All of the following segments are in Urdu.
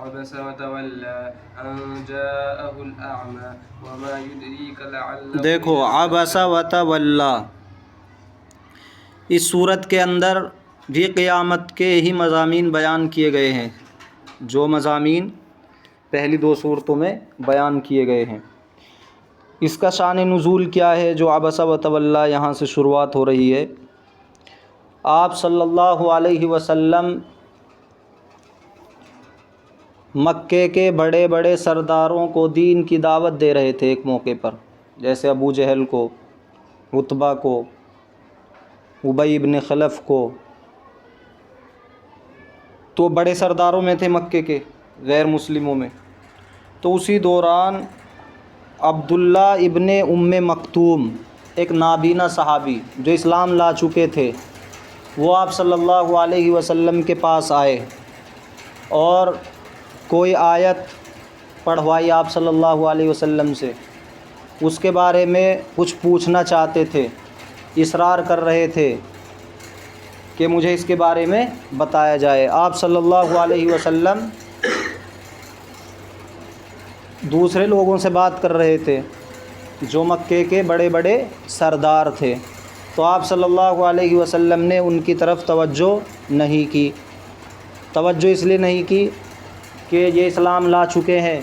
عبس وتولى أن جاءه الأعمى وما يدريك لعله دیکھو عبس وتولى، اس صورت کے اندر بھی قیامت کے ہی مضامین بیان کیے گئے ہیں جو مضامین پہلی دو صورتوں میں بیان کیے گئے ہیں۔ اس کا شان نزول کیا ہے جو عبس وتولى یہاں سے شروعات ہو رہی ہے؟ آپ صلی اللہ علیہ وسلم مکے کے بڑے بڑے سرداروں کو دین کی دعوت دے رہے تھے ایک موقع پر، جیسے ابو جہل کو، عتبہ کو، ابی بن خلف کو، تو بڑے سرداروں میں تھے مکے کے غیر مسلموں میں۔ تو اسی دوران عبداللہ ابن مکتوم، ایک نابینا صحابی جو اسلام لا چکے تھے، وہ آپ صلی اللہ علیہ وسلم کے پاس آئے اور کوئی آیت پڑھوائی آپ صلی اللہ علیہ وسلم سے، اس کے بارے میں کچھ پوچھنا چاہتے تھے، اصرار کر رہے تھے کہ مجھے اس کے بارے میں بتایا جائے۔ آپ صلی اللہ علیہ وسلم دوسرے لوگوں سے بات کر رہے تھے جو مکے کے بڑے بڑے سردار تھے، تو آپ صلی اللہ علیہ وسلم نے ان کی طرف توجہ نہیں کی۔ توجہ اس لیے نہیں کی کہ یہ اسلام لا چکے ہیں،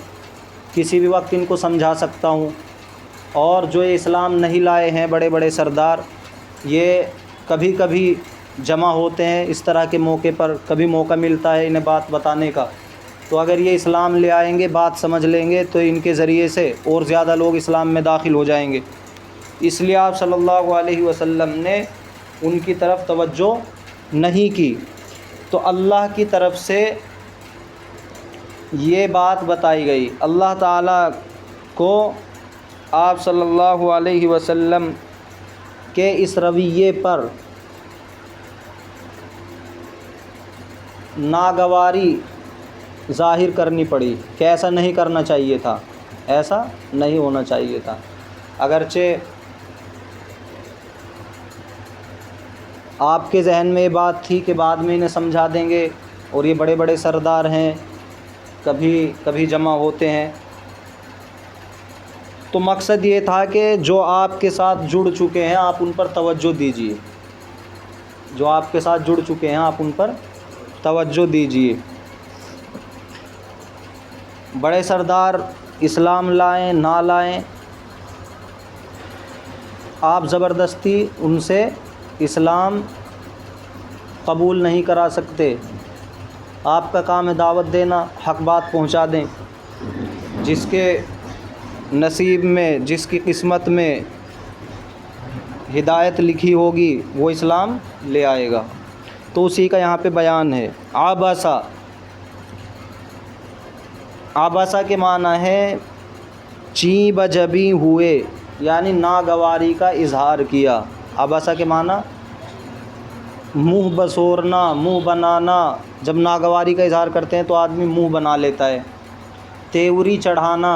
کسی بھی وقت ان کو سمجھا سکتا ہوں، اور جو یہ اسلام نہیں لائے ہیں بڑے بڑے سردار، یہ کبھی کبھی جمع ہوتے ہیں اس طرح کے موقع پر، کبھی موقع ملتا ہے انہیں بات بتانے کا، تو اگر یہ اسلام لے آئیں گے، بات سمجھ لیں گے، تو ان کے ذریعے سے اور زیادہ لوگ اسلام میں داخل ہو جائیں گے۔ اس لیے آپ صلی اللہ علیہ وسلم نے ان کی طرف توجہ نہیں کی۔ تو اللہ کی طرف سے یہ بات بتائی گئی، اللہ تعالیٰ کو آپ صلی اللہ علیہ وسلم کے اس رویے پر ناگواری ظاہر کرنی پڑی کہ ایسا نہیں کرنا چاہیے تھا، ایسا نہیں ہونا چاہیے تھا۔ اگرچہ آپ کے ذہن میں یہ بات تھی کہ بعد میں انہیں سمجھا دیں گے، اور یہ بڑے بڑے سردار ہیں، کبھی کبھی جمع ہوتے ہیں، تو مقصد یہ تھا کہ جو آپ کے ساتھ جڑ چکے ہیں آپ ان پر توجہ دیجیے، جو آپ کے ساتھ جڑ چکے ہیں آپ ان پر توجہ دیجیے۔ بڑے سردار اسلام لائیں نہ لائیں، آپ زبردستی ان سے اسلام قبول نہیں کرا سکتے۔ آپ کا کام ہے دعوت دینا، حق بات پہنچا دیں، جس کے نصیب میں، جس کی قسمت میں ہدایت لکھی ہوگی وہ اسلام لے آئے گا۔ تو اسی کا یہاں پہ بیان ہے۔ عبسا، عبسا کے معنی ہے چیں بجبیں ہوئے، یعنی ناگواری کا اظہار کیا۔ عبسا کے معنی منہ بسورنا، منہ بنانا، جب ناگواری کا اظہار کرتے ہیں تو آدمی منہ بنا لیتا ہے۔ تیوری چڑھانا،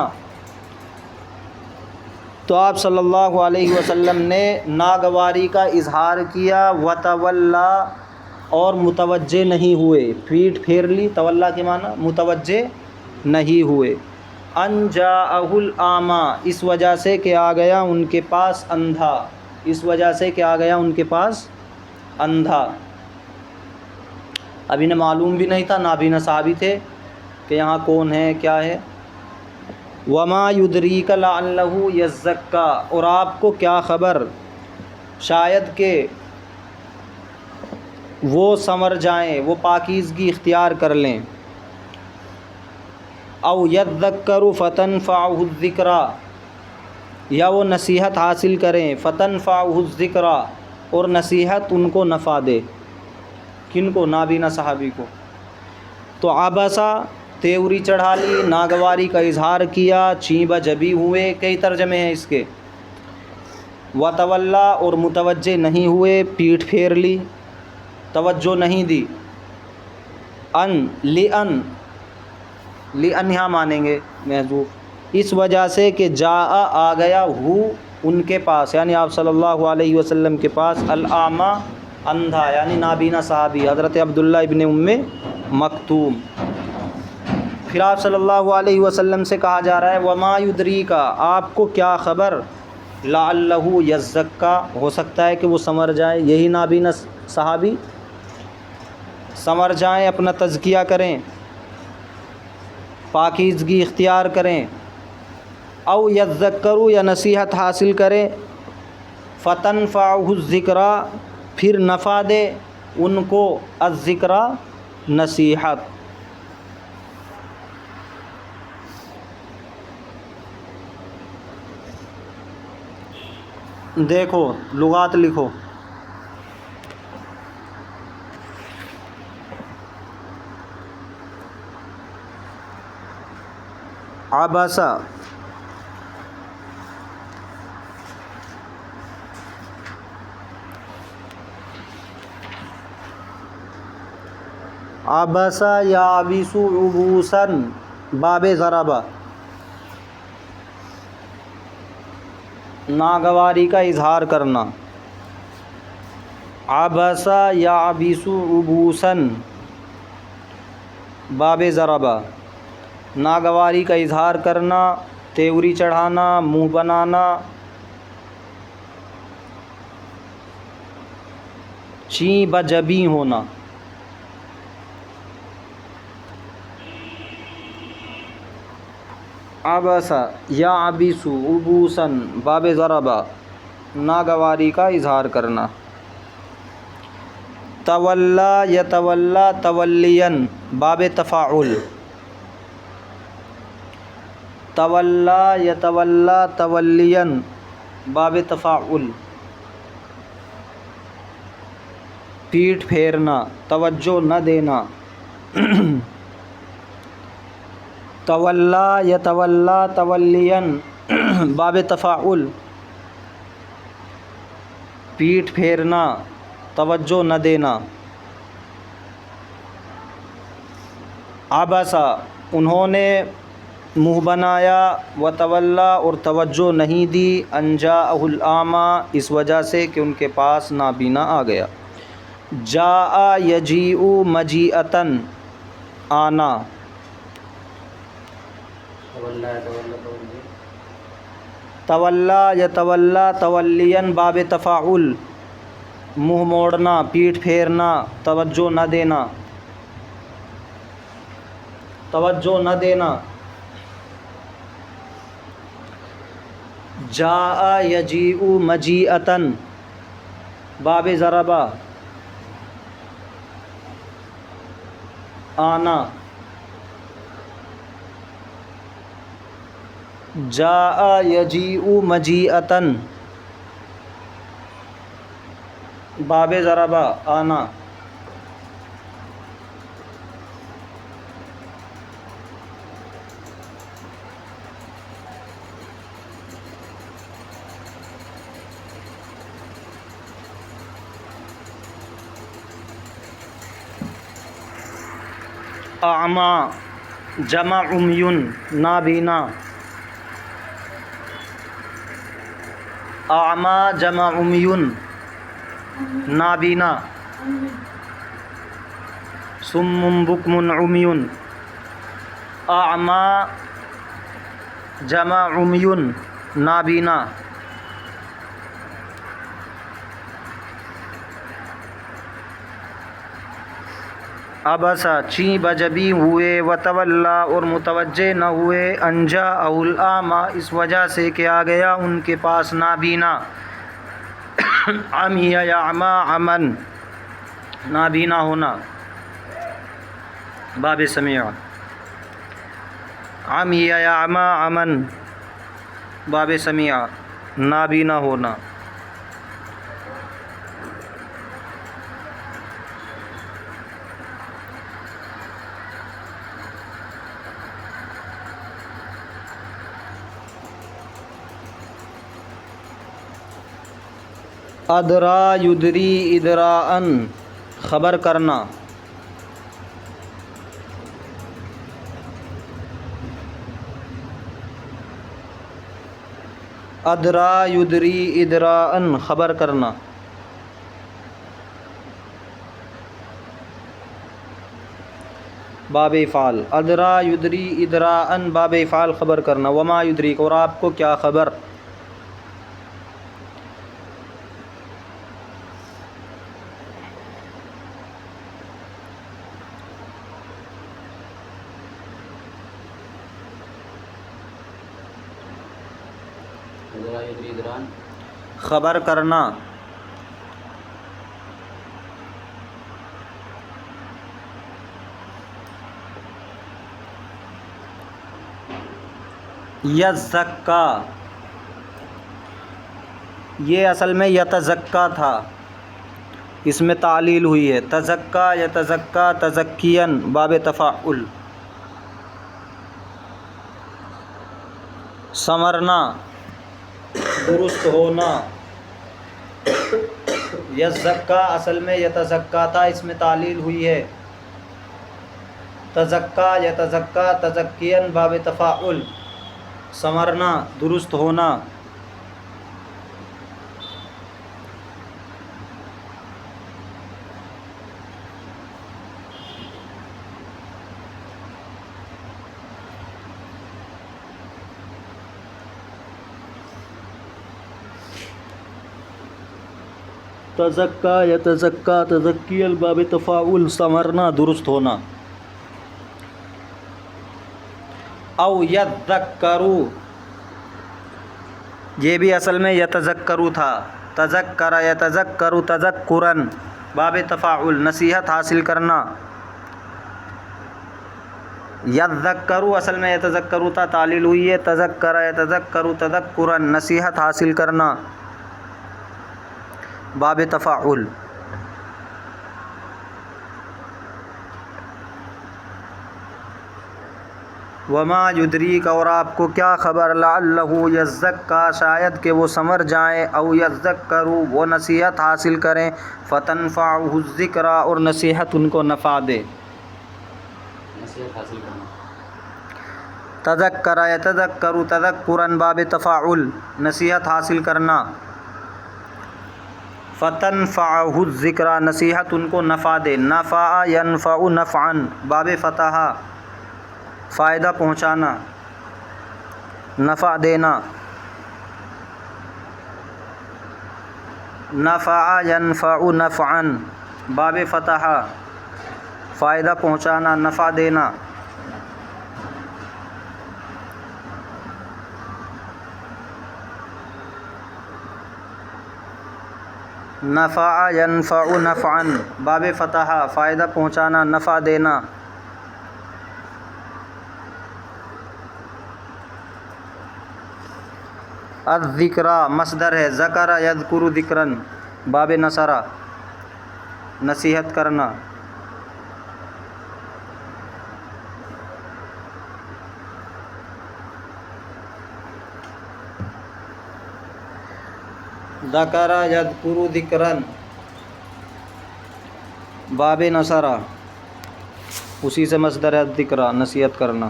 تو آپ صلی اللہ علیہ وسلم نے ناگواری کا اظہار کیا۔ وتولا، اور متوجہ نہیں ہوئے، پیٹھ پھیر لی، تولا کے معنی متوجہ نہیں ہوئے۔ ان جاءہ الاعمی، اس وجہ سے کہ آ گیا ان کے پاس اندھا، اس وجہ سے کہ آ گیا ان کے پاس اندھا۔ اب انہیں معلوم بھی نہیں تھا، نابینا صحابی تھے کہ یہاں کون ہے کیا ہے۔ وما یدریک لعلہ یزکا، اور آپ کو کیا خبر شاید کہ وہ سنور جائیں، وہ پاکیزگی اختیار کر لیں۔ او یذکر فتنفعہ الذکریٰ، یا وہ نصیحت حاصل کریں، فتنفعہ الذکریٰ، اور نصیحت ان کو نفع دے۔ کن کو؟ نابینا صحابی کو۔ تو عبسا، تیوری چڑھا لی، ناگواری کا اظہار کیا، چیں بجبی ہوئے، کئی ترجمے ہیں اس کے۔ وتولا، اور متوجہ نہیں ہوئے، پیٹھ پھیر لی، توجہ نہیں دی۔ لئن یہاں مانیں گے محذوف، اس وجہ سے کہ جاء آ گیا، ہو ان کے پاس، یعنی آپ صلی اللہ علیہ وسلم کے پاس، الاعمی اندھا، یعنی نابینا صحابی حضرت عبداللہ ابن مکتوم۔ پھر آپ صلی اللہ علیہ وسلم سے کہا جا رہا ہے وما یدری کا، آپ کو کیا خبر، لعلہ یزکا، ہو سکتا ہے کہ وہ سنور جائیں، یہی نابینا صحابی سنور جائیں، اپنا تزکیہ کریں، پاکیزگی اختیار کریں، او یذکروا، یا نصیحت حاصل کریں، فتنفعہ الذکریٰ، پھر نفع دے ان کو الذکریٰ، نصیحت۔ دیکھو لغات لکھو، عبسہ، عبسہ یعبس عبوسا، باب ضربہ، ناگواری کا اظہار کرنا، عبسہ یعبس عبوسا، باب ضربہ، ناگواری کا اظہار کرنا، تیوری چڑھانا، منہ بنانا، چیں بجبیں ہونا۔ عبسہ یعبس عبوسا، باب ضربہ، ناگواری کا اظہار کرنا۔ تولی یتولی تولیاً، باب تفاعل، تولی یتولی تولیاً، باب تفاعل، پیٹھ پھیرنا، توجہ نہ دینا۔ تولی یتولی تولیاً، باب تفاعل، پیٹھ پھیرنا، توجہ نہ دینا۔ عبسہ، انہوں نے منہ بنایا، وتولی، اور توجہ نہیں دی، ان جاءہ الاعمی، اس وجہ سے کہ ان کے پاس نابینا آ گیا۔ جاء یجیء مجیئۃً، آنا، تولی یتولی تولیاً، باب تفاعل، منہ موڑنا، پیٹھ پھیرنا، توجہ نہ دینا، توجہ نہ دینا۔ جاء یجیء مجیئۃً، باب ضربہ، آنا، جاء یجیء مجیئۃً، باب ضربہ، آنا۔ اعمی، جمع عمیٌ، نابینا، اعمی جمع عمیٌ، نابینا، صم بکم عمیٌ، اعمی جمع عمیٌ، نابینا۔ عبسہ، چیں بجبیں ہوئے، وتولی، اور متوجہ نہ ہوئے، ان جاءہ الاعمی، اس وجہ سے کہ آ گیا ان کے پاس نابینا۔ عمی یعمی عمن، نابینا ہونا، باب سمیع، عمی یعمی عمن، باب سمیع، نابینا ہونا۔ ادرا یدری ادراءً، خبر کرنا۔ ادرا یدری ادراءً، خبر کرنا۔ باب افعال، ادرا یدری ادراءً باب افعال خبر کرنا، وما یدریک اور آپ کو کیا خبر، خبر کرنا، یزکا، یہ اصل میں یتزکا تھا، اس میں تعلیل ہوئی ہے، تزکا یتزکا تزکین باب تفاعل، سنورنا درست ہونا، یزکا اصل میں یتزکا تھا، اس میں تعلیل ہوئی ہے، تزکا یتزکا تزکین باب تفاعل، سنورنا درست ہونا، تزکا یتزکا تزکیل باب تفاعل، سنورنا درست ہونا، او یذکرو، یہ بھی اصل میں یتذکرو تھا، تذکر یتذکر تذکرن باب تفاعل، نصیحت حاصل کرنا، یذکرو اصل میں یتذکرو تھا، تعلیل ہوئی ہے، تذکر یتذکر تذکرن نصیحت حاصل کرنا باب تفاعل، وما یدریک اور آپ کو کیا خبر، لعلہ یزکا شاید کہ وہ سنور جائیں، او یذکر وہ نصیحت حاصل کریں، فتنفعہ الذکر اور نصیحت ان کو نفع دے، نصیحت حاصل کرنا، تذکر یتذکر تذکرن باب تفاعل نصیحت حاصل کرنا، فتنفعہ الذکر نصیحت ان کو نفع دے، نفع ینفع نفعا باب فتح فائدہ پہنچانا، نفع دینا، نفع ینفع نفعا باب فتح فائدہ پہنچانا، نفع دینا، نفع ینفع نفعا باب فتح فائدہ پہنچانا، نفع دینا، الذکرہ مصدر ہے، ذکر یذکر ذکرن باب نصرہ نصیحت کرنا، ذکر یذکر ذکرن باب نصرہ اسی سے مصدر ہے، ذکرہ نصیحت کرنا،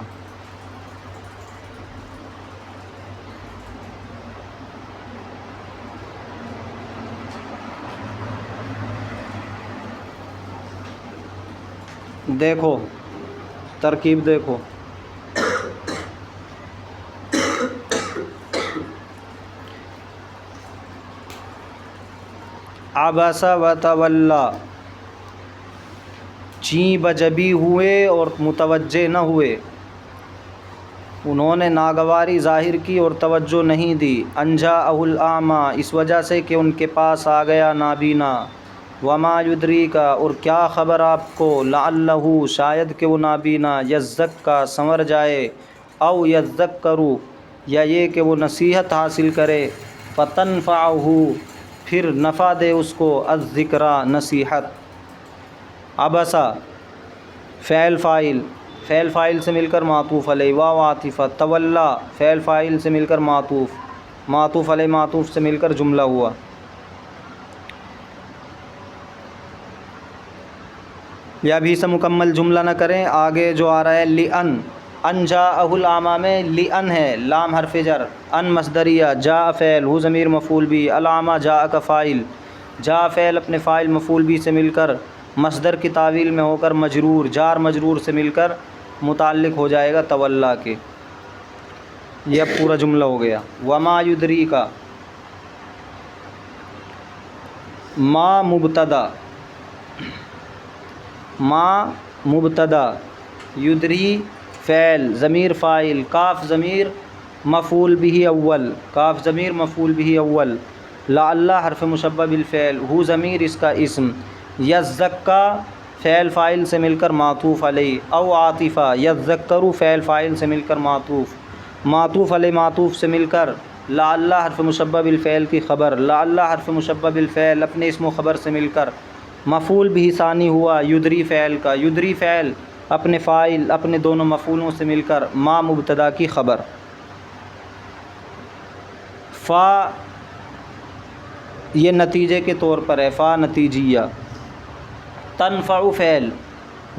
دیکھو ترکیب دیکھو، عبس و تولا، چیں بجبی ہوئے اور متوجہ نہ ہوئے، انہوں نے ناگواری ظاہر کی اور توجہ نہیں دی، ان جاءہ الاعمیٰ اس وجہ سے کہ ان کے پاس آ گیا نابینا، وما یدریک اور کیا خبر آپ کو، لعلہ شاید کہ وہ نابینا، یزکا سنور جائے، او یذکر یا یہ کہ وہ نصیحت حاصل کرے، فتنفعہ پھر نفع دے اس کو، الذکرہ نصیحت، عبسا فعل فاعل، فعل فاعل سے مل کر معطوف علیہ، واو عاطفہ، تولا فعل فاعل سے مل کر معطوف، معطوف علیہ معطوف سے مل کر جملہ ہوا، یا بھی سے مکمل جملہ نہ کریں، آگے جو آ رہا ہے لئن، ان جاءہ الاعمیٰ میں لئن ہے، لام حرف جر، ان مصدریہ، جاء فعل، ہو ضمیر مفعول بھی، الاعمیٰ جاء کا فاعل، جاء فعل اپنے فاعل مفعول بھی سے مل کر مصدر کی تعویل میں ہو کر مجرور، جار مجرور سے مل کر متعلق ہو جائے گا تولا کے۔ یہ اب پورا جملہ ہو گیا۔ وما یدری کا ما مبتدا، ما مبتدا، یدری فعل، ضمیر فاعل، کاف ضمیر مفعول به اول، کاف ضمیر مفعول به اول، لعل حرف مشبہ بالفعل، ہو ضمیر اس کا اسم، یزکا فعل فاعل سے مل کر معطوف علیہ، او عاطفہ، یذکر فعل فاعل سے مل کر معطوف، معطوف علیہ معطوف سے مل کر لعل حرف مشبہ بالفعل کی خبر، لعل حرف مشبہ بالفعل اپنے اسم و خبر سے مل کر مفعول بھی ثانی ہوا یدری فعل کا، یدری فعل اپنے فاعل اپنے دونوں مفعولوں سے مل کر ما مبتدا کی خبر۔ فا یہ نتیجے کے طور پر ہے، فا نتیجیہ۔ تنفع فعل،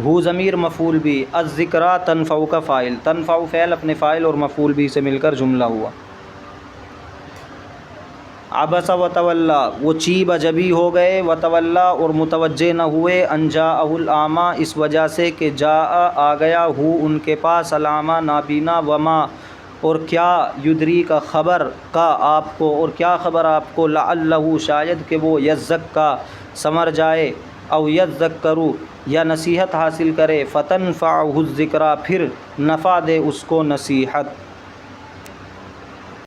ہو ضمیر مفعول بھی، الذکریٰ تنفع کا فاعل، تنفع فعل اپنے فاعل اور مفعول بھی سے مل کر جملہ ہوا۔ عبس و تولا، وہ چیب جبی ہو گئے، و تولا اور متوجہ نہ ہوئے، ان جاءہ الاعمیٰ اس وجہ سے کہ جاء آ گیا، ہو ان کے پاس، الاعمیٰ نابینا، وما اور کیا، یدری کا خبر کا آپ کو، اور کیا خبر آپ کو، لعلہ شاید کہ وہ، یزکا سمر جائے، او یذکروا یا نصیحت حاصل کرے، فتنفعہ الذکریٰ پھر نفع دے اس کو نصیحت۔